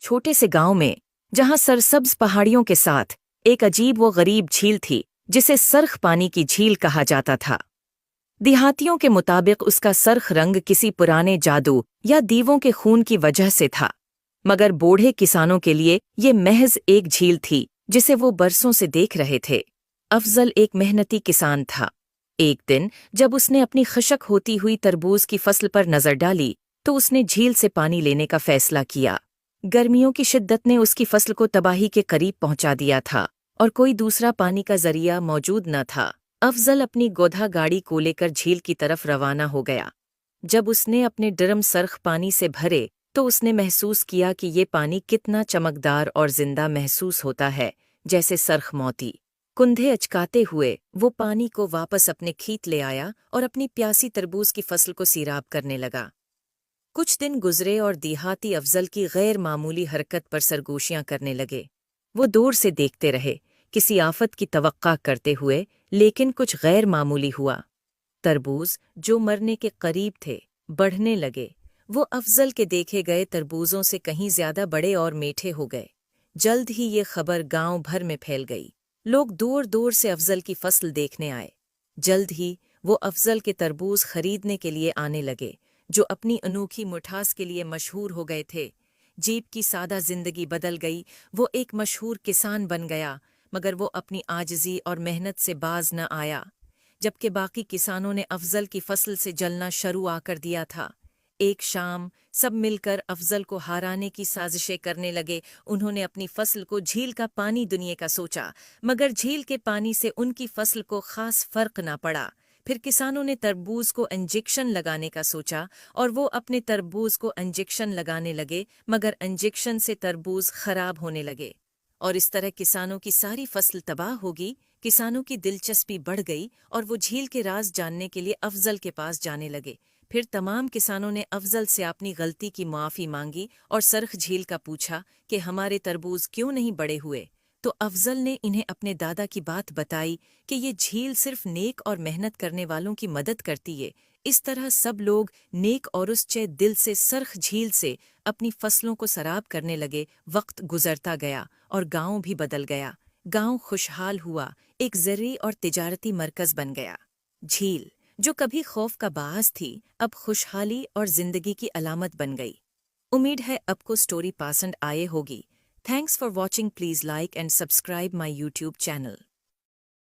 छोटे से गांव में, जहां सरसब्ज पहाड़ियों के साथ एक अजीब व गरीब झील थी जिसे सरख पानी की झील कहा जाता था। देहातियों के मुताबिक उसका सरख रंग किसी पुराने जादू या दीवों के खून की वजह से था, मगर बूढ़े किसानों के लिए ये महज एक झील थी जिसे वो बरसों से देख रहे थे। अफजल एक मेहनती किसान था। एक दिन जब उसने अपनी खशक होती हुई तरबूज की फसल पर नजर डाली तो उसने झील से पानी लेने का फैसला किया। गर्मियों की शिद्दत ने उसकी फसल को तबाही के करीब पहुंचा दिया था और कोई दूसरा पानी का जरिया मौजूद न था। अफजल अपनी गोधा गाड़ी को लेकर झील की तरफ रवाना हो गया। जब उसने अपने ड्रम सरख पानी से भरे तो उसने महसूस किया कि ये पानी कितना चमकदार और जिंदा महसूस होता है, जैसे सरख मोती। कुंधे अचकाते हुए वो पानी को वापस अपने खेत ले आया और अपनी प्यासी तरबूज की फसल को सीराब करने लगा। कुछ दिन गुजरे और देहाती अफजल की गैर मामूली हरकत पर सरगोशियां करने लगे। वो दूर से देखते रहे, किसी आफत की तवक्का करते हुए, लेकिन कुछ गैर मामूली हुआ। तरबूज, जो मरने के करीब थे, बढ़ने लगे। वो अफजल के देखे गए तरबूजों से कहीं ज्यादा बड़े और मीठे हो गए। जल्द ही ये खबर गांव भर में फैल गई। लोग दूर दूर से अफजल की फसल देखने आए। जल्द ही वो अफजल के तरबूज खरीदने के लिए आने लगे, जो अपनी अनोखी मिठास के लिए मशहूर हो गए थे। जीप की सादा जिंदगी बदल गई। वो एक मशहूर किसान बन गया, मगर वो अपनी आजिज़ी और मेहनत से बाज न आया। जबकि बाकी किसानों ने अफजल की फसल से जलना शुरू आकर दिया था। एक शाम सब मिलकर अफजल को हराने की साजिशें करने लगे। उन्होंने अपनी फसल को झील का पानी दुनिया का सोचा, मगर झील के पानी से उनकी फसल को खास फर्क ना पड़ा। फिर किसानों ने तरबूज को इंजेक्शन लगाने का सोचा और वो अपने तरबूज को इंजेक्शन लगाने लगे, मगर इंजेक्शन से तरबूज खराब होने लगे और इस तरह किसानों की सारी फसल तबाह होगी। किसानों की दिलचस्पी बढ़ गई और वो झील के राज जानने के लिए अफजल के पास जाने लगे। फिर तमाम किसानों ने अफजल से अपनी गलती की माफ़ी मांगी और सरख झील का पूछा कि हमारे तरबूज क्यों नहीं बड़े हुए। तो अफजल ने इन्हें अपने दादा की बात बताई कि ये झील सिर्फ नेक और मेहनत करने वालों की मदद करती है। इस तरह सब लोग नेक और उसचे दिल से सरख झील से अपनी फसलों को सराब करने लगे। वक्त गुजरता गया और गांव भी बदल गया। गांव खुशहाल हुआ, एक ज़रूरी और तिजारती मरकज बन गया। झील, जो कभी खौफ का बाअस थी, अब खुशहाली और जिंदगी की अलामत बन गई। उम्मीद है आपको स्टोरी पसंद आए होगी। Thanks for watching. Please like and subscribe my YouTube channel.